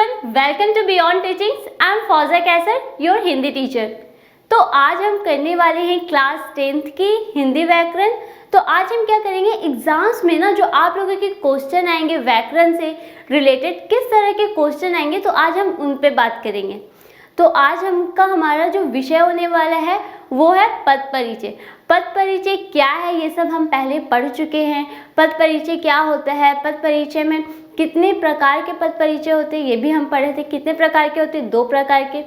everyone, welcome to Beyond Teachings. I am फौजा कैसर, your Hindi teacher. तो आज हम करने वाले हैं क्लास 10th की हिंदी व्याकरण। तो आज हम क्या करेंगे, एग्जाम्स में ना जो आप लोगों के क्वेश्चन आएंगे व्याकरण से रिलेटेड, किस तरह के क्वेश्चन आएंगे, तो आज हम उन पे बात करेंगे। तो आज हमारा जो विषय होने वाला है वो है पद परिचय। पद परिचय क्या है ये सब हम पहले पढ़ चुके हैं। पद परिचय क्या होता है, पद परिचय में कितने प्रकार के पद परिचय होते हैं ये भी हम पढ़े थे। कितने प्रकार के होते हैं? 2 प्रकार के।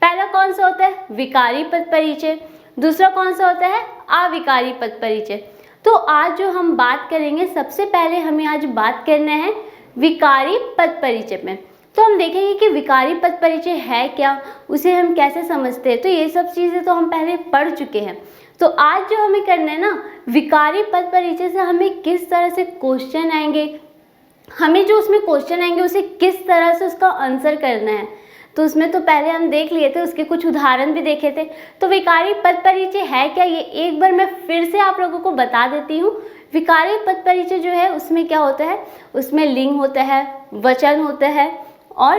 पहला कौन सा होता है? विकारी पद परिचय। दूसरा कौन सा होता है? अविकारी पद परिचय। तो आज जो हम बात करेंगे, सबसे पहले हमें आज बात करना है विकारी पद परिचय में। तो हम देखेंगे कि विकारी पद परिचय है क्या, उसे हम कैसे समझते हैं। तो ये सब चीज़ें तो हम पहले पढ़ चुके हैं। तो आज जो हमें करना है ना, विकारी पद परिचय से हमें किस तरह से क्वेश्चन आएंगे, हमें जो उसमें क्वेश्चन आएंगे उसे किस तरह से उसका आंसर करना है। तो उसमें तो पहले हम देख लिए थे, उसके कुछ उदाहरण भी देखे थे। तो विकारी पद परिचय है क्या, ये एक बार मैं फिर से आप लोगों को बता देती हूँ। विकारी पद परिचय जो है उसमें क्या होता है, उसमें लिंग होता है, वचन होता है, और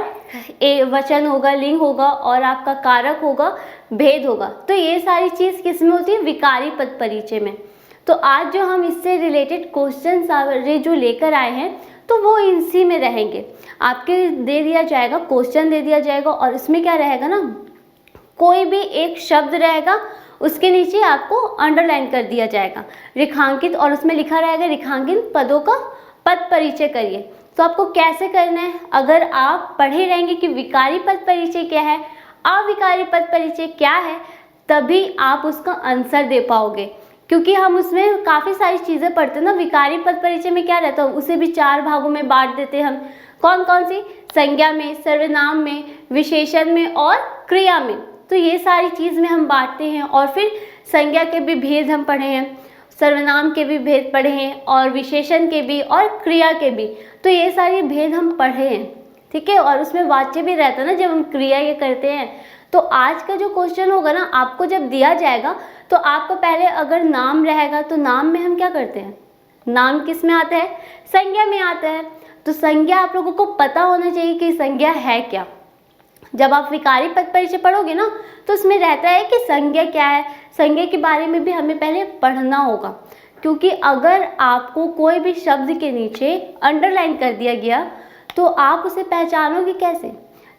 वचन होगा, लिंग होगा, और आपका कारक होगा, भेद होगा। तो ये सारी चीज़ किस में होती है? विकारी पद परिचय में। तो आज जो हम इससे रिलेटेड क्वेश्चन जो लेकर आए हैं तो वो इसी में रहेंगे। आपके दे दिया जाएगा, क्वेश्चन दे दिया जाएगा, और इसमें क्या रहेगा ना, कोई भी एक शब्द रहेगा, उसके नीचे आपको अंडरलाइन कर दिया जाएगा, रेखांकित, और उसमें लिखा रहेगा रेखांकित पदों का पद परिचय करिए। तो आपको कैसे करना है, अगर आप पढ़े रहेंगे कि विकारी पद परिचय क्या है, अविकारी पद परिचय क्या है, तभी आप उसका आंसर दे पाओगे। क्योंकि हम उसमें काफ़ी सारी चीज़ें पढ़ते हैं ना। विकारी पद परिचय में क्या रहता है, उसे भी 4 भागों में बांट देते हैं हम। कौन कौन सी? संज्ञा में, सर्वनाम में, विशेषण में और क्रिया में। तो ये सारी चीज़ में हम बांटते हैं। और फिर संज्ञा के भी भेद हम पढ़े हैं, सर्वनाम के भी भेद पढ़े हैं, और विशेषण के भी, और क्रिया के भी। तो ये सारे भेद हम पढ़े हैं, ठीक है। और उसमें वाच्य भी रहता है ना जब हम क्रिया ये करते हैं। तो आज का जो क्वेश्चन होगा ना, आपको जब दिया जाएगा तो आपको पहले अगर नाम रहेगा, तो नाम में हम क्या करते हैं, नाम किस में आता है? संज्ञा में आता है। तो संज्ञा आप लोगों को पता होना चाहिए कि संज्ञा है क्या। जब आप विकारी पद परिचय पढ़ोगे ना, तो उसमें रहता है कि संज्ञा क्या है। संज्ञा के बारे में भी हमें पहले पढ़ना होगा, क्योंकि अगर आपको कोई भी शब्द के नीचे अंडरलाइन कर दिया गया तो आप उसे पहचानोगे कैसे?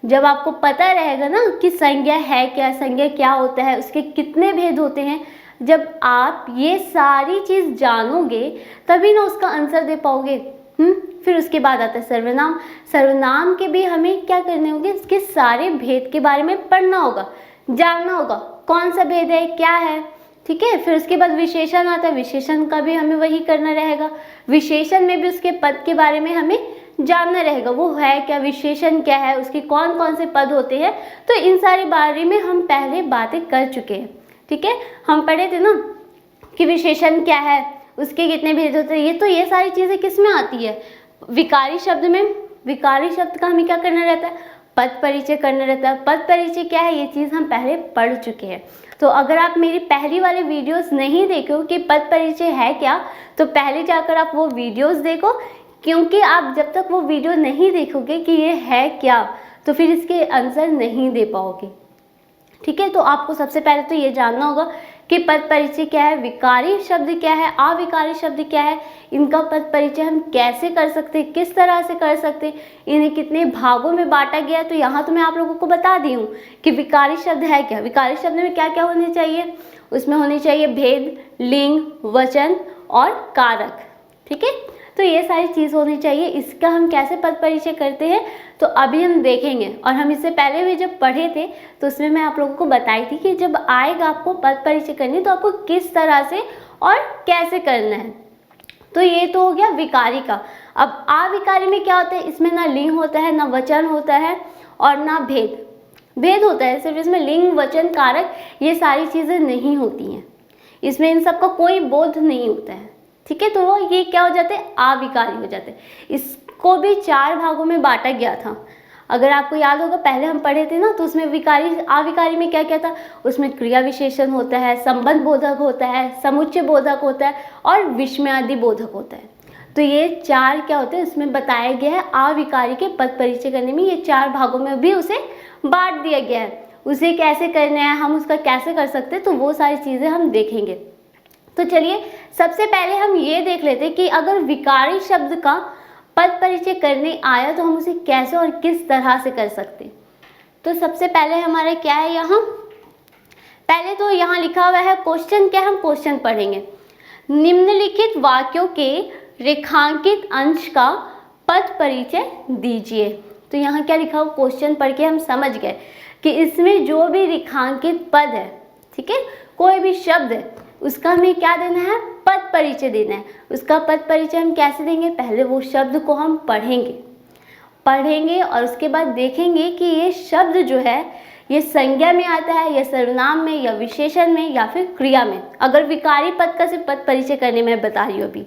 जब आपको पता रहेगा ना कि संज्ञा है क्या, संज्ञा क्या होता है, उसके कितने भेद होते हैं, जब आप ये सारी चीज़ जानोगे तभी ना उसका आंसर दे पाओगे। फिर उसके बाद आता है सर्वनाम। सर्वनाम के भी हमें क्या करने होंगे, इसके सारे भेद के बारे में पढ़ना होगा, जानना होगा कौन सा भेद है, क्या है, ठीक है। फिर उसके बाद विशेषण आता है, विशेषण का भी हमें वही करना रहेगा। विशेषण में भी उसके पद के बारे में हमें जानना रहेगा, वो है क्या, विशेषण क्या है, उसके कौन कौन से पद होते हैं। तो इन सारे बारे में हम पहले बातें कर चुके हैं, ठीक है। हम पढ़े थे ना कि विशेषण क्या है, उसके कितने भेद होते हैं। ये सारी चीज़ें किस में आती है? विकारी शब्द में। विकारी शब्द का हमें क्या करना रहता है? पद परिचय करना रहता है। पद परिचय क्या है, ये चीज़ हम पहले पढ़ चुके हैं। तो अगर आप मेरी पहली वाली वीडियोस नहीं देखे हो कि पद परिचय है क्या, तो पहले जाकर आप वो वीडियोस देखो, क्योंकि आप जब तक वो वीडियो नहीं देखोगे कि ये है क्या, तो फिर इसके आंसर नहीं दे पाओगे, ठीक है। तो आपको सबसे पहले तो ये जानना होगा कि पद परिचय क्या है, विकारी शब्द क्या है, अविकारी शब्द क्या है, इनका पद परिचय हम कैसे कर सकते हैं, किस तरह से कर सकते हैं, इन्हें कितने भागों में बांटा गया। तो यहाँ तो मैं आप लोगों को बता दी हूँ कि विकारी शब्द है क्या। विकारी शब्द में क्या क्या होने चाहिए, उसमें होने चाहिए भेद, लिंग, वचन और कारक, ठीक है। तो ये सारी चीज़ होनी चाहिए। इसका हम कैसे पद परिचय करते हैं तो अभी हम देखेंगे। और हम इससे पहले भी जब पढ़े थे तो उसमें मैं आप लोगों को बताई थी कि जब आएगा आपको पद परिचय करनी तो आपको किस तरह से और कैसे करना है। तो ये तो हो गया विकारी का। अब अविकारी में क्या होता है, इसमें ना लिंग होता है, ना वचन होता है, और ना भेद। भेद होता है सिर्फ, इसमें लिंग, वचन, कारक ये सारी चीज़ें नहीं होती हैं। इसमें इन सब का कोई बोध नहीं होता है, ठीक है। तो वो ये क्या हो जाते हैं, अविकारी हो जाते हैं। इसको भी 4 भागों में बांटा गया था। अगर आपको याद होगा पहले हम पढ़े थे ना, तो उसमें अविकारी में क्या क्या था, उसमें क्रिया विशेषण होता है, संबंध बोधक होता है, समुच्चय बोधक होता है, और विस्मयादि बोधक होता है। तो ये 4 क्या होते हैं इसमें बताया गया है। अविकारी के पद परिचय करने में ये 4 भागों में भी उसे बांट दिया गया है। उसे कैसे करना है, हम उसका कैसे कर सकते हैं, तो वो सारी चीज़ें हम देखेंगे। तो चलिए सबसे पहले हम ये देख लेते हैं कि अगर विकारी शब्द का पद परिचय करने आया तो हम उसे कैसे और किस तरह से कर सकते हैं। तो सबसे पहले हमारा क्या है, यहाँ पहले तो यहाँ लिखा हुआ है क्वेश्चन। क्या, हम क्वेश्चन पढ़ेंगे। निम्नलिखित वाक्यों के रेखांकित अंश का पद परिचय दीजिए। तो यहाँ क्या लिखा हुआ, क्वेश्चन पढ़ के हम समझ गए कि इसमें जो भी रेखांकित पद है, ठीक है, कोई भी शब्द है, उसका हमें क्या देना है, पद परिचय देना है। उसका पद परिचय हम कैसे देंगे, पहले वो शब्द को हम पढ़ेंगे और उसके बाद देखेंगे कि ये शब्द जो है ये संज्ञा में आता है या सर्वनाम में या विशेषण में या फिर क्रिया में। अगर विकारी पद का सिर्फ पद परिचय करने में बता रही हूँ, अभी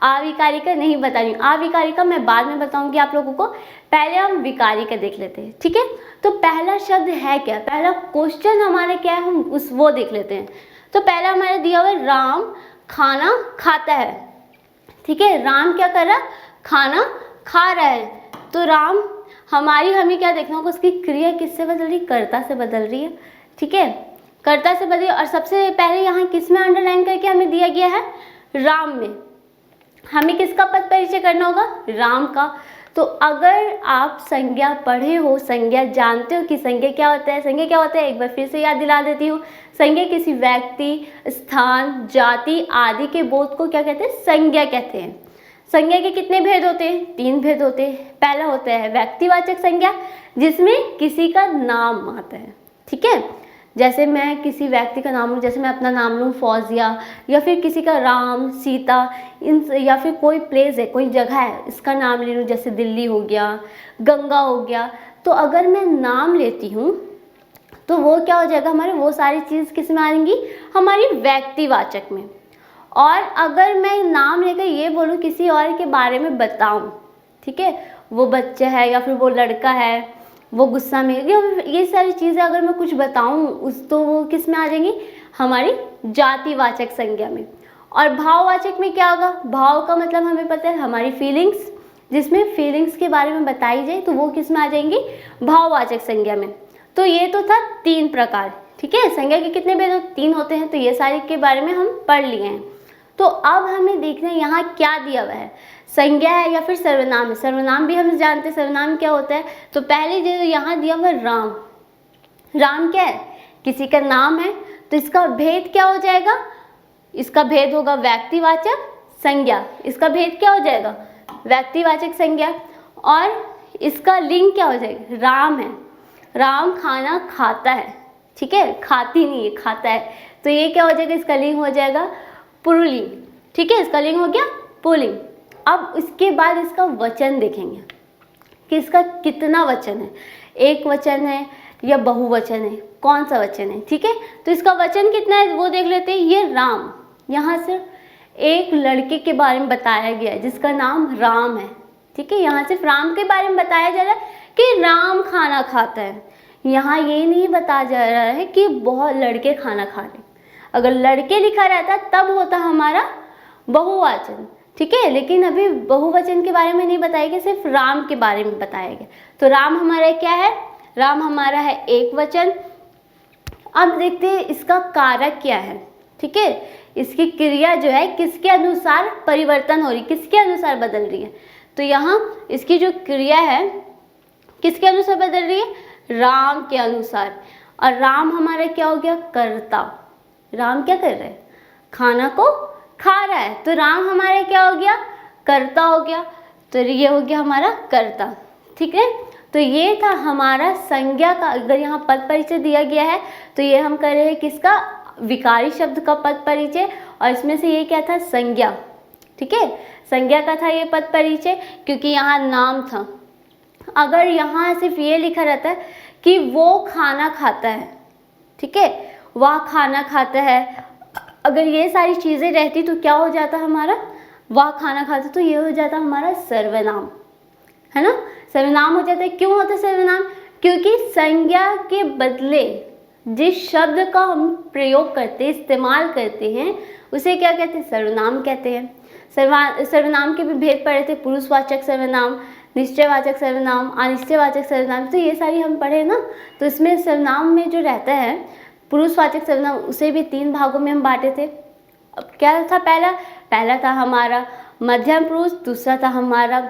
अविकारी का नहीं बता रही हूँ। अविकारी का मैं बाद में बताऊंगी आप लोगों को, पहले हम विकारी का देख लेते हैं, ठीक है। तो पहला शब्द है क्या, पहला क्वेश्चन हमारा क्या है, हम वो देख लेते हैं। तो पहला हमारा दिया हुआ है राम खाना खाता है, ठीक है। राम क्या कर रहा है, खाना खा रहा है। तो राम हमें क्या देखना होगा, उसकी क्रिया किससे बदल रही, कर्ता से बदल रही है, ठीक है, कर्ता से बदल रही है। और सबसे पहले यहाँ किस में अंडरलाइन करके हमें दिया गया है, राम में। हमें किसका पद परिचय करना होगा, राम का। तो अगर आप संज्ञा पढ़े हो, संज्ञा जानते हो कि संज्ञा क्या होता है, संज्ञा क्या होता है, एक बार फिर से याद दिला देती हूँ। संज्ञा किसी व्यक्ति, स्थान, जाति आदि के बोध को क्या कहते हैं, संज्ञा कहते हैं। संज्ञा के कितने भेद होते हैं, 3 भेद होते हैं। पहला होता है व्यक्तिवाचक संज्ञा, जिसमें किसी का नाम आता है, ठीक है। जैसे मैं किसी व्यक्ति का नाम लूँ, जैसे मैं अपना नाम लूँ फौजिया, या फिर किसी का राम, सीता, या फिर कोई प्लेस है, कोई जगह है, इसका नाम ले लूँ, जैसे दिल्ली हो गया, गंगा हो गया। तो अगर मैं नाम लेती हूँ तो वो क्या हो जाएगा, हमारे वो सारी चीज़ किस में आएंगी, हमारी व्यक्तिवाचक में। और अगर मैं नाम लेकर ये बोलूँ किसी और के बारे में बताऊँ, ठीक है, वो बच्चा है या फिर वो लड़का है, वो गुस्सा में, ये सारी चीज़ें अगर मैं कुछ बताऊँ तो वो किस में आ जाएंगी, हमारी जातिवाचक संज्ञा में। और भाववाचक में क्या होगा, भाव का मतलब हमें पता है हमारी फीलिंग्स, जिसमें फीलिंग्स के बारे में बताई जाए तो वो किस में आ जाएंगी, भाववाचक संज्ञा में। तो ये तो था 3 प्रकार, ठीक है। संज्ञा के कितने भेद, 3 होते हैं। तो ये सारे के बारे में हम पढ़ लिए हैं। तो अब हमें देखना है यहाँ क्या दिया हुआ है, संज्ञा है या फिर सर्वनाम है। सर्वनाम भी हम जानते हैं, सर्वनाम क्या होता है। तो पहले जो यहाँ दिया हुआ राम, राम क्या है, किसी का नाम है। तो इसका भेद क्या हो जाएगा, इसका भेद होगा व्यक्तिवाचक संज्ञा। इसका भेद क्या हो जाएगा, व्यक्तिवाचक संज्ञा। और इसका लिंग क्या हो जाएगा, राम है। राम खाना खाता है, ठीक है, खाती नहीं है, खाता है। तो ये क्या हो जाएगा, इसका लिंग हो जाएगा पुल्लिंग, ठीक है, इसका लिंग हो गया पुल्लिंग। अब इसके बाद इसका वचन देखेंगे कि इसका कितना वचन है, एक वचन है या बहुवचन है, कौन सा वचन है, ठीक है। तो इसका वचन कितना है वो देख लेते हैं। ये राम, यहाँ सिर्फ एक लड़के के बारे में बताया गया है जिसका नाम राम है, ठीक है। यहाँ सिर्फ राम के बारे में बताया जा रहा है कि राम खाना खाता है। यहाँ ये नहीं बताया जा रहा है कि बहुत लड़के खाना खा रहे। अगर लड़के लिखा रहता तब होता हमारा बहुवचन, ठीक है। लेकिन अभी बहुवचन के बारे में नहीं बताया गया, सिर्फ राम के बारे में बताया गया। तो राम हमारा क्या है, राम हमारा है एक वचन। अब देखते हैं इसका कारक क्या है, ठीक है। इसकी क्रिया जो है किसके अनुसार परिवर्तन हो रही, किसके अनुसार बदल रही है। तो यहाँ इसकी जो क्रिया है किसके अनुसार बदल रही है, राम के अनुसार। और राम हमारा क्या हो गया, कर्ता। राम क्या कर रहा है, खाना को खा रहा है। तो राम हमारा क्या हो गया, कर्ता हो गया। तो ये हो गया हमारा कर्ता, ठीक है। तो ये था हमारा संज्ञा का। अगर यहाँ पद परिचय दिया गया है तो ये हम कर रहे हैं किसका, विकारी शब्द का पद परिचय। और इसमें से ये क्या था, संज्ञा, ठीक है, संज्ञा का था ये पद परिचय, क्योंकि यहाँ नाम था। अगर यहाँ सिर्फ ये लिखा रहता है कि वो खाना खाता है, ठीक है, वह खाना खाता है, अगर ये सारी चीज़ें रहती तो क्या हो जाता हमारा, वह खाना खाता, तो ये हो जाता हमारा सर्वनाम, है ना, सर्वनाम हो जाता है। क्यों होता है सर्वनाम, क्योंकि संज्ञा के बदले जिस शब्द का हम प्रयोग करते, इस्तेमाल करते हैं, उसे क्या कहते हैं, सर्वनाम कहते हैं। सर्वनाम के भी भेद पढ़े थे, पुरुषवाचक सर्वनाम, निश्चयवाचक सर्वनाम, अनिश्चयवाचक सर्वनाम, तो ये सारी हम पढ़े ना। तो इसमें सर्वनाम में जो रहता है पुरुषवाचक सर्वनाम, उसे भी 3 भागों में हम बांटे थे। अब क्या था, पहला था हमारा मध्यम पुरुष, दूसरा था हमारा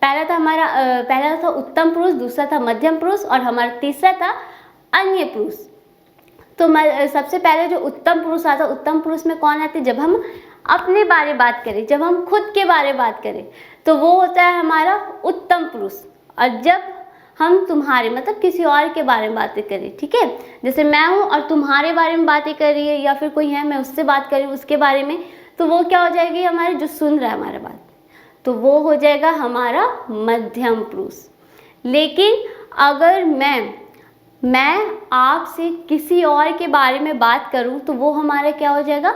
पहला था उत्तम पुरुष, दूसरा था मध्यम पुरुष और हमारा तीसरा था अन्य पुरुष। तो सबसे पहले जो उत्तम पुरुष आता, उत्तम पुरुष में कौन आते, जब हम अपने बारे बात करें, जब हम खुद के बारे बात करें तो वो होता है हमारा उत्तम पुरुष। और जब हम तुम्हारे मतलब किसी और के बारे में बातें करें, ठीक है, जैसे मैं हूँ और तुम्हारे बारे में बातें कर रही है, या फिर कोई है मैं उससे बात कर रही हूँ उसके बारे में, तो वो क्या हो जाएगी, हमारे जो सुन रहा है हमारे बात, तो वो हो जाएगा हमारा मध्यम पुरुष। लेकिन अगर मैं आपसे किसी और के बारे में बात करूं तो वो हमारा क्या हो जाएगा,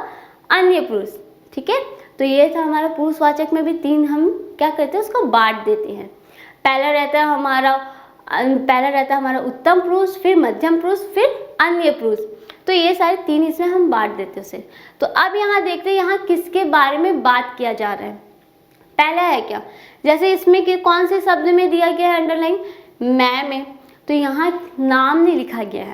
अन्य पुरुष, ठीक है। तो ये था हमारा पुरुषवाचक में भी 3 हम क्या करते हैं, उसको बांट देते हैं। पहला रहता है हमारा उत्तम पुरुष, फिर मध्यम पुरुष, फिर अन्य पुरुष। तो ये सारे 3 इसमें हम बांट देते हैं उसे। तो अब यहाँ देखते हैं यहाँ किसके बारे में बात किया जा रहा है। पहला है क्या, जैसे इसमें कि कौन से शब्द में दिया गया है अंडरलाइन, मैं में, तो यहाँ नाम नहीं लिखा गया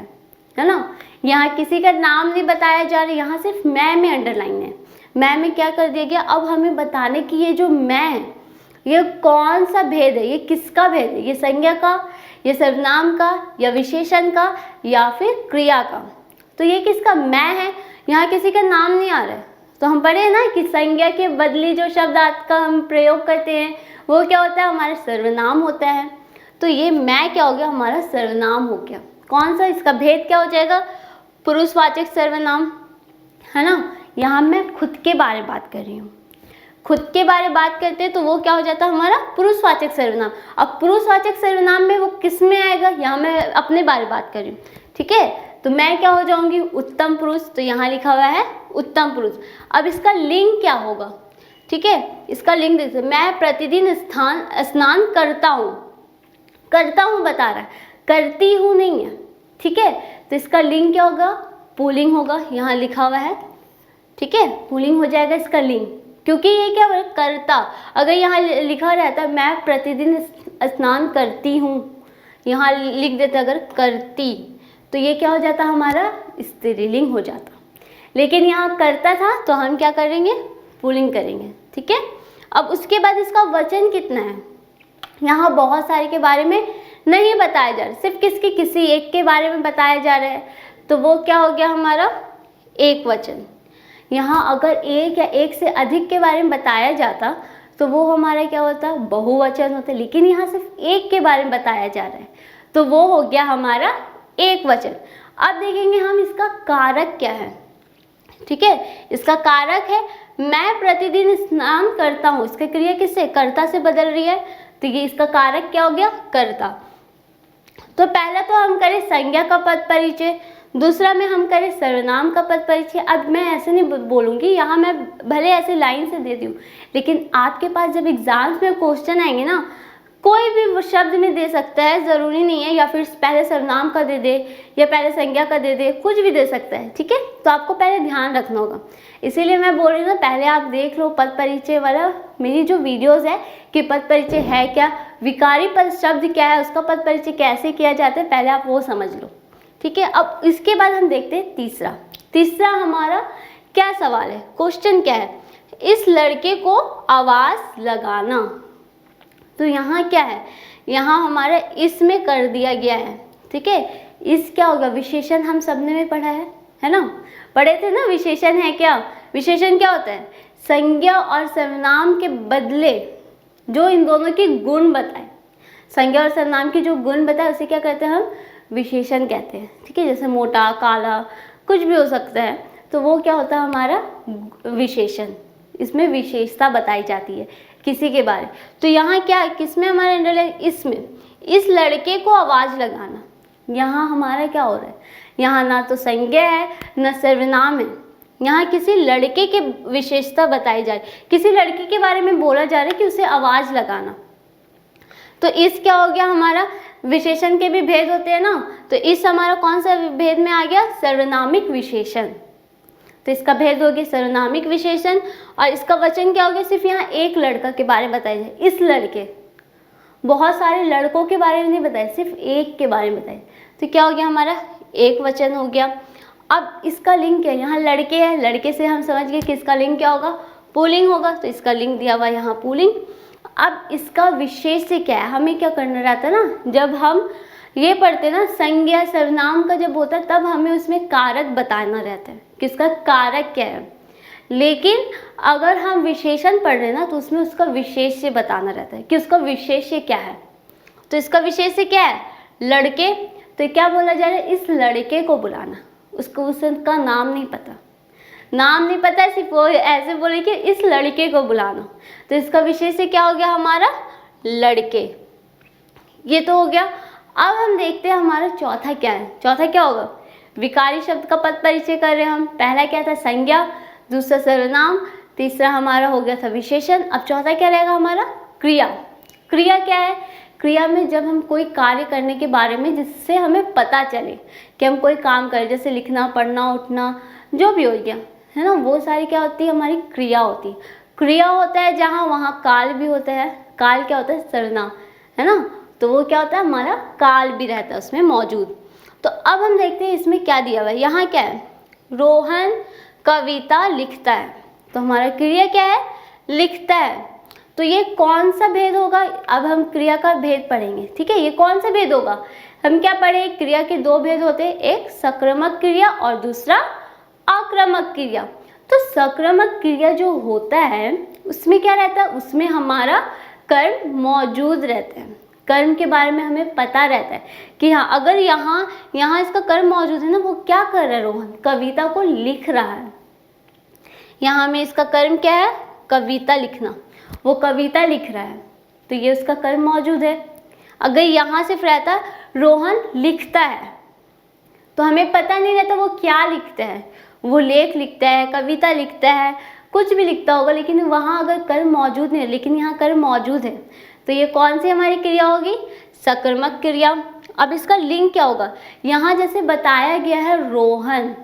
है ना, यहाँ किसी का नाम नहीं बताया जा रहा, यहाँ सिर्फ मैं में अंडरलाइन है। मैं में क्या कर दिया गया, अब हमें बताने की ये जो मैं है ये कौन सा भेद है, ये किसका भेद है, ये संज्ञा का, ये सर्वनाम का, या विशेषण का, या फिर क्रिया का। तो ये किसका मैं है, यहाँ किसी का नाम नहीं आ रहा है। तो हम पढ़े ना कि संज्ञा के बदले जो शब्द का हम प्रयोग करते हैं वो क्या होता है, हमारा सर्वनाम होता है। तो ये मैं क्या हो गया, हमारा सर्वनाम हो गया। कौन सा, इसका भेद क्या हो जाएगा, पुरुषवाचक सर्वनाम, है ना। यहाँ मैं खुद के बारे में बात कर रही हूँ, खुद के बारे में बात करते हैं तो वो क्या हो जाता है, हमारा पुरुषवाचक सर्वनाम। अब पुरुषवाचक सर्वनाम में वो किस में आएगा, यहाँ मैं अपने बारे में बात कर रही हूँ, ठीक है। तो मैं क्या हो जाऊंगी, उत्तम पुरुष, तो यहाँ लिखा हुआ है उत्तम पुरुष। अब इसका लिंग क्या होगा, ठीक है, इसका लिंग देखिए, मैं प्रतिदिन स्नान करता हूँ बता रहा है, करती हूँ नहीं है, ठीक है। तो इसका लिंग क्या होगा, पुल्लिंग होगा, यहाँ लिखा हुआ है, ठीक है, पुल्लिंग हो जाएगा इसका लिंग, क्योंकि ये क्या है, करता। अगर यहाँ लिखा रहता मैं प्रतिदिन स्नान करती हूँ, यहाँ लिख देता अगर करती, तो ये क्या हो जाता हमारा स्त्रीलिंग हो जाता। लेकिन यहाँ करता था तो हम क्या करेंगे, पुल्लिंग करेंगे, ठीक है। अब उसके बाद इसका वचन कितना है, यहाँ बहुत सारे के बारे में नहीं बताया जा रहा, सिर्फ किसी एक के बारे में बताया जा रहा है, तो वो क्या हो गया हमारा एक वचन। यहाँ अगर एक या एक से अधिक के बारे में बताया जाता तो वो हमारा क्या होता, बहुवचन होता। लेकिन यहाँ सिर्फ एक के बारे में बताया जा रहा है तो वो हो गया हमारा एक वचन। अब देखेंगे हम इसका कारक क्या है, ठीक है। इसका कारक है मैं प्रतिदिन स्नान करता हूँ, इसका क्रिया किससे, कर्ता से बदल रही है, तो ये इसका कारक क्या हो गया, कर्ता। तो पहला तो हम करें संज्ञा का पद परिचय, दूसरा में हम करें सर्वनाम का पद परिचय। अब मैं ऐसे नहीं बोलूँगी, यहाँ मैं भले ऐसे लाइन से दे दूँ, लेकिन आपके पास जब एग्जाम्स में क्वेश्चन आएंगे ना, कोई भी शब्द में दे सकता है, ज़रूरी नहीं है, या फिर पहले सर्वनाम का दे दे या पहले संज्ञा का दे दे, कुछ भी दे सकता है, ठीक है। तो आपको पहले ध्यान रखना होगा, इसीलिए मैं बोल रही हूँ पहले आप देख लो पद परिचय वाला मेरी जो वीडियोस है कि पद परिचय है क्या, विकारी पद शब्द क्या है, उसका पद परिचय कैसे किया जाता है, पहले आप वो समझ लो, ठीक है। अब इसके बाद हम देखते हैं तीसरा हमारा क्या सवाल है, क्वेश्चन क्या है, इस लड़के को आवाज़ लगाना। तो यहाँ क्या है, यहाँ हमारा इसमें कर दिया गया है, ठीक है। इस क्या होगा, विशेषण हम सबने में पढ़ा है ना, पढ़े थे ना। विशेषण है क्या, विशेषण क्या होता है, संज्ञा और सर्वनाम के बदले जो इन दोनों की गुण बताए, संज्ञा और सर्वनाम की जो गुण बताए उसे क्या कहते हैं हम, विशेषण कहते हैं, ठीक है। जैसे मोटा, काला, कुछ भी हो सकता है, तो वो क्या होता है हमारा विशेषण, इसमें विशेषता बताई जाती है किसी के बारे। तो यहाँ क्या, किसमें हमारे अंडरलाइन, इसमें, इस लड़के को आवाज़ लगाना, यहाँ हमारा क्या हो रहा है, यहाँ ना तो संज्ञा है न सर्वनाम है, यहाँ किसी लड़के के विशेषता बताई जा रही, किसी लड़के के बारे में बोला जा रहा है कि उसे आवाज़ लगाना। तो इस क्या हो गया हमारा, विशेषण के भी भेद होते हैं ना, तो इस हमारा कौन सा भेद में आ गया, सर्वनामिक विशेषण। तो इसका भेद हो गया सर्वनामिक विशेषण, और इसका वचन क्या हो गया, सिर्फ यहाँ एक लड़का के बारे में बताया जाए, इस लड़के, बहुत सारे लड़कों के बारे में नहीं बताया, सिर्फ एक के बारे में बताया, तो क्या हो गया हमारा एक वचन हो गया। अब इसका लिंग क्या है, यहाँ लड़के हैं, लड़के से हम समझ गए कि इसका लिंग क्या होगा, पुल्लिंग होगा, तो इसका लिंग दिया हुआ यहाँ पुल्लिंग। अब इसका विशेष्य क्या है, हमें क्या करना रहता है ना, जब हम ये पढ़ते ना संज्ञा सर्वनाम का जब होता है तब हमें उसमें कारक बताना रहता है कि इसका कारक क्या है, लेकिन अगर हम विशेषण पढ़ रहे हैं ना तो उसमें उसका विशेष्य बताना रहता है कि उसका विशेष्य क्या है। तो इसका विशेष्य क्या है, लड़के, तो क्या बोला जा रहा है, इस लड़के को बुलाना, उसको उसका नाम नहीं पता, नाम नहीं पता है, सिर्फ वो ऐसे बोले कि इस लड़के को बुलाना, तो इसका विशेष्य क्या हो गया हमारा, लड़के। ये तो हो गया। अब हम देखते हैं हमारा चौथा क्या है, चौथा क्या होगा, विकारी शब्द का पद परिचय कर रहे हैं हम। पहला क्या था, संज्ञा, दूसरा सर्वनाम, तीसरा हमारा हो गया था विशेषण। अब चौथा क्या रहेगा हमारा, क्रिया। क्रिया क्या है, क्रिया में जब हम कोई कार्य करने के बारे में जिससे हमें पता चले कि हम कोई काम करें, जैसे लिखना, पढ़ना, उठना, जो भी हो गया है ना, वो सारी क्या होती है हमारी क्रिया होती है। क्रिया होता है जहाँ वहाँ काल भी होता है, काल क्या होता है, सर्वनाम है ना, तो वो क्या होता है हमारा काल भी रहता है उसमें मौजूद। तो अब हम देखते हैं इसमें क्या दिया हुआ है, यहाँ क्या है, रोहन कविता लिखता है, तो हमारा क्रिया क्या है, लिखता है। तो ये कौन सा भेद होगा, अब हम क्रिया का भेद पढ़ेंगे, ठीक है। ये कौन सा भेद होगा, हम क्या पढ़े, क्रिया के दो भेद होते हैं, एक सक्रामक क्रिया और दूसरा आक्रामक क्रिया। तो सक्रामक क्रिया जो होता है उसमें क्या रहता है, उसमें हमारा कर्म मौजूद रहता है, कर्म के बारे में हमें पता रहता है कि हाँ अगर यहाँ इसका कर्म मौजूद है ना, वो क्या कर रहा है, रोहन कविता को लिख रहा है। यहाँ में इसका कर्म क्या है, कविता लिखना, वो कविता लिख रहा है, तो ये उसका कर्म मौजूद है। अगर यहाँ सिर्फ रहता रोहन लिखता है, तो हमें पता नहीं रहता वो क्या लिखता है, वो लेख लिखता है, कविता लिखता है, कुछ भी लिखता होगा, लेकिन वहाँ अगर कर्म मौजूद नहीं है, लेकिन यहाँ कर्म मौजूद है, तो ये कौन सी हमारी क्रिया होगी, सक्रामक क्रिया। अब इसका लिंग क्या होगा, यहाँ जैसे बताया गया है रोहन,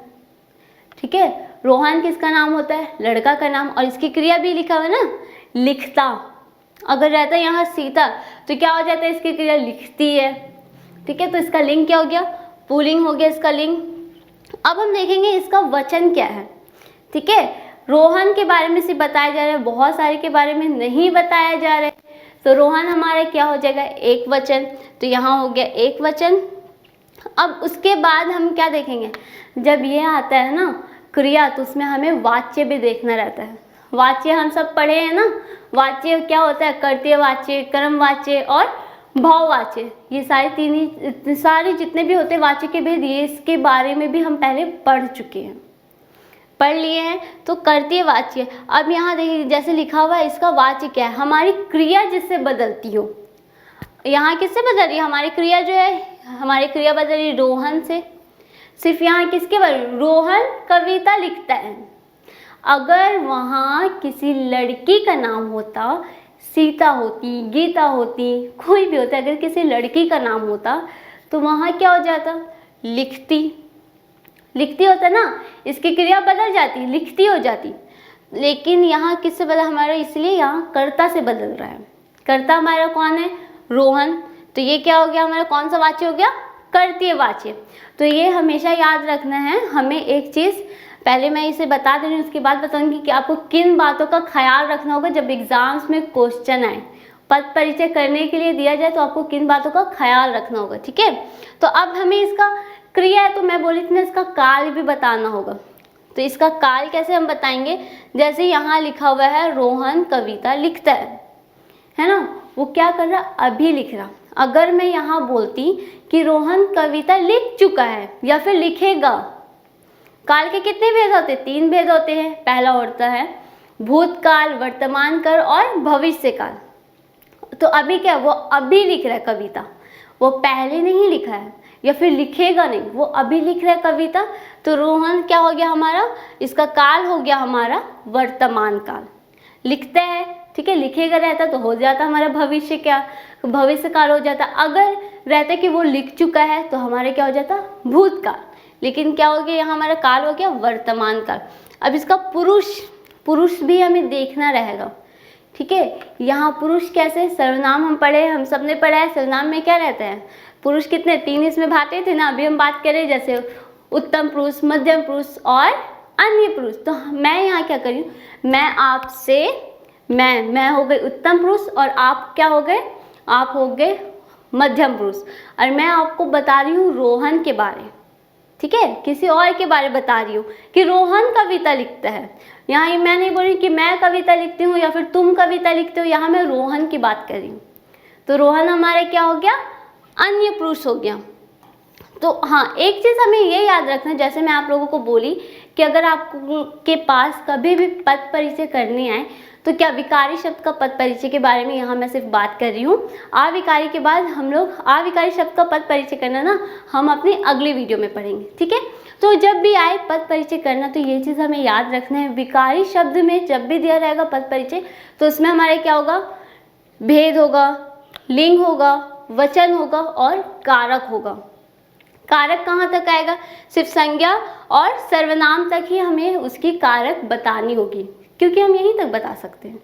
ठीक है, रोहन किसका नाम होता है, लड़का का नाम, और इसकी क्रिया भी लिखा हुआ है ना, लिखता। अगर रहता है यहाँ सीता, तो क्या हो जाता है, इसकी क्रिया लिखती है, ठीक है। तो इसका लिंग क्या हो गया, पुल्लिंग हो गया इसका लिंग। अब हम देखेंगे इसका वचन क्या है, ठीक है। रोहन के बारे में सिर्फ बताया जा रहा है, बहुत सारे के बारे में नहीं बताया जा रहा है, तो रोहन हमारा क्या हो जाएगा, एक वचन, तो यहाँ हो गया एक वचन। अब उसके बाद हम क्या देखेंगे, जब ये आता है ना क्रिया, तो उसमें हमें वाच्य भी देखना रहता है। वाच्य हम सब पढ़े हैं ना, वाच्य क्या होता है, कर्तव्य वाच्य, कर्म वाच्य और भाववाच्य, ये सारे जितने भी होते हैं वाच्य के भेद, ये इसके बारे में भी हम पहले पढ़ चुके हैं, पढ़ लिए हैं। तो कर्तव्य वाच्य, अब यहाँ देखिए जैसे लिखा हुआ है, इसका वाच्य क्या है, हमारी क्रिया जिससे बदलती हो। यहाँ किससे बदल रही है हमारी क्रिया, जो है हमारी क्रिया बदल रही है रोहन से। सिर्फ यहाँ किसके बारे में, रोहन कविता लिखता है। अगर वहाँ किसी लड़की का नाम होता, सीता होती, गीता होती, कोई भी होता, अगर किसी लड़की का नाम होता तो वहाँ क्या हो जाता, लिखती, लिखती होता ना, इसकी क्रिया बदल जाती, लिखती हो जाती। लेकिन यहाँ किससे बदल हमारा, इसलिए यहाँ कर्ता से बदल रहा है। कर्ता हमारा कौन है, रोहन, तो ये क्या हो गया हमारा, कौन सा वाच्य हो गया, कर्तव्य वाच्य। तो ये हमेशा याद रखना है हमें। एक चीज़ पहले मैं इसे बता दे रही हूँ, उसके बाद बताऊंगी कि आपको किन बातों का ख्याल रखना होगा जब एग्जाम्स में क्वेश्चन आए, पद परिचय करने के लिए दिया जाए तो आपको किन बातों का ख्याल रखना होगा, ठीक है। तो अब हमें इसका क्रिया है, तो मैं बोली थी ना इसका काल भी बताना होगा। तो इसका काल कैसे हम बताएंगे, जैसे यहाँ लिखा हुआ है रोहन कविता लिखता है ना, वो क्या कर रहा, अभी लिख रहा। अगर मैं यहाँ बोलती कि रोहन कविता लिख चुका है या फिर लिखेगा, काल के कितने भेद होते हैं, 3 भेद होते हैं। पहला होता है भूतकाल, वर्तमान काल और भविष्य काल। तो अभी क्या, वो अभी लिख रहा है कविता, वो पहले नहीं लिखा है या फिर लिखेगा नहीं, वो अभी लिख रहा है कविता। तो रोहन क्या हो गया हमारा, इसका काल हो गया हमारा वर्तमान काल, लिखता है, ठीक है। लिखेगा रहता तो हो जाता हमारा भविष्य, क्या भविष्य काल हो जाता। अगर रहता कि वो लिख चुका है तो हमारे क्या हो जाता भूतकाल, लेकिन क्या हो गया यहाँ हमारा काल हो गया वर्तमान काल। अब इसका पुरुष भी हमें देखना रहेगा, ठीक है। यहाँ पुरुष कैसे, सर्वनाम हम पढ़े, हम सब ने पढ़ा है सर्वनाम में क्या रहता है, पुरुष कितने 3 इसमें बांटे थे ना। अभी हम बात करें जैसे उत्तम पुरुष, मध्यम पुरुष और अन्य पुरुष। तो मैं यहाँ क्या कर रही हूँ, मैं आपसे, मैं हो गई उत्तम पुरुष और आप क्या हो गए, आप हो गए मध्यम पुरुष। और मैं आपको बता रही हूँ रोहन के बारे, ठीक है, किसी और के बारे में बता रही हूँ कि रोहन कविता लिखता है। यहाँ ये मैं नहीं बोल रही कि मैं कविता लिखती हूँ या फिर तुम कविता लिखते हो, यहाँ मैं रोहन की बात कर रही हूँ। तो रोहन हमारा क्या हो गया, अन्य पुरुष हो गया। तो हाँ, एक चीज़ हमें ये याद रखना, जैसे मैं आप लोगों को बोली कि अगर आपके पास कभी भी पद परिचय करने आए तो क्या विकारी शब्द का पद परिचय के बारे में यहाँ मैं सिर्फ बात कर रही हूँ। अविकारी के बाद हम लोग अविकारी शब्द का पद परिचय करना ना हम अपनी अगली वीडियो में पढ़ेंगे, ठीक है। तो जब भी आए पद परिचय करना तो ये चीज़ हमें याद रखना है, विकारी शब्द में जब भी दिया रहेगा पद परिचय तो उसमें हमारे क्या होगा, भेद होगा, लिंग होगा, वचन होगा और कारक होगा। कारक कहाँ तक आएगा, सिर्फ संज्ञा और सर्वनाम तक ही हमें उसकी कारक बतानी होगी, क्योंकि हम यहीं तक बता सकते हैं।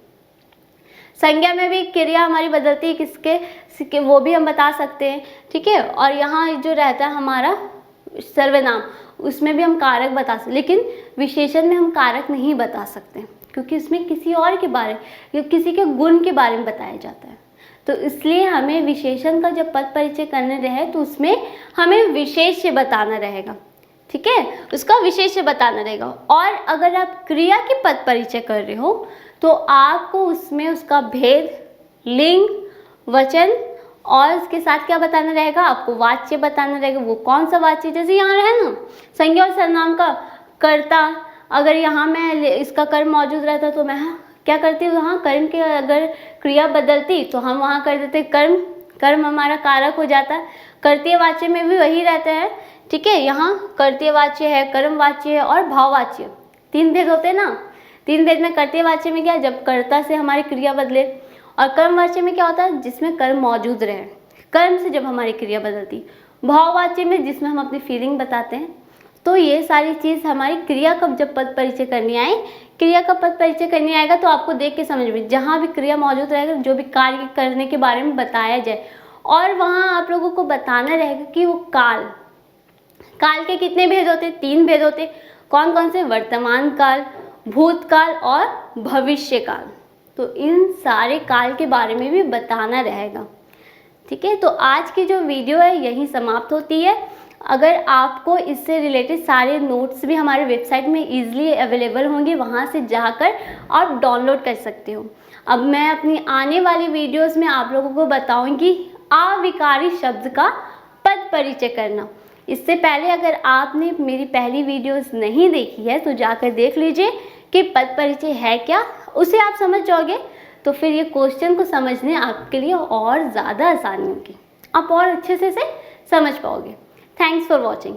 संज्ञा में भी क्रिया हमारी बदलती है किसके वो भी हम बता सकते हैं, ठीक है। और यहाँ जो रहता है हमारा सर्वनाम, उसमें भी हम कारक बता सकते, लेकिन विशेषण में हम कारक नहीं बता सकते क्योंकि उसमें किसी और के बारे या किसी के गुण के बारे में बताया जाता है। तो इसलिए हमें विशेषण का जब पद परिचय करने रहे तो उसमें हमें विशेष्य बताना रहेगा, ठीक है, उसका विशेष्य बताना रहेगा। और अगर आप क्रिया के पद परिचय कर रहे हो तो आपको उसमें उसका भेद, लिंग, वचन और उसके साथ क्या बताना रहेगा, आपको वाच्य बताना रहेगा। वो कौन सा वाच्य, जैसे यहाँ है ना संज्ञा और सर्वनाम का कर्ता, अगर यहाँ मैं इसका कर्म मौजूद रहता तो मैं क्या करती हूँ, वहाँ कर्म के अगर क्रिया बदलती तो हम वहाँ कर देते कर्म, कर्म हमारा कारक हो जाता है। कर्तृय वाच्य में भी वही रहता है, ठीक है। यहाँ कर्तृय वाच्य है, कर्म वाच्य है और भाववाच्य, 3 भेद होते हैं ना। 3 भेद में कर्तृय वाच्य में क्या, जब कर्ता से हमारी क्रिया बदले, और कर्म वाच्य में क्या होता है, जिसमें कर्म मौजूद रहे, कर्म से जब हमारी क्रिया बदलती। भाववाच्य में जिसमें हम अपनी फीलिंग बताते हैं। तो ये सारी चीज़ हमारी क्रिया का जब पद परिचय करनी आए, क्रिया का पद परिचय करने आएगा तो आपको देख के समझ में, जहाँ भी क्रिया मौजूद रहेगा, जो भी कार्य करने के बारे में बताया जाए, और वहाँ आप लोगों को बताना रहेगा कि वो काल के कितने भेद होते, 3 भेद होते। कौन कौन से, वर्तमान काल, भूतकाल और भविष्य काल। तो इन सारे काल के बारे में भी बताना रहेगा, ठीक है। तो आज की जो वीडियो है यही समाप्त होती है। अगर आपको इससे रिलेटेड सारे नोट्स भी हमारे वेबसाइट में ईजिली अवेलेबल होंगे, वहाँ से जाकर आप डाउनलोड कर सकते हो। अब मैं अपनी आने वाली वीडियोस में आप लोगों को बताऊंगी अविकारी शब्द का पद परिचय करना। इससे पहले अगर आपने मेरी पहली वीडियोस नहीं देखी है तो जाकर देख लीजिए कि पद परिचय है क्या, उसे आप समझ जाओगे तो फिर ये क्वेश्चन को समझने आपके लिए और ज़्यादा आसानी होगी, आप और अच्छे से समझ पाओगे। Thanks for watching.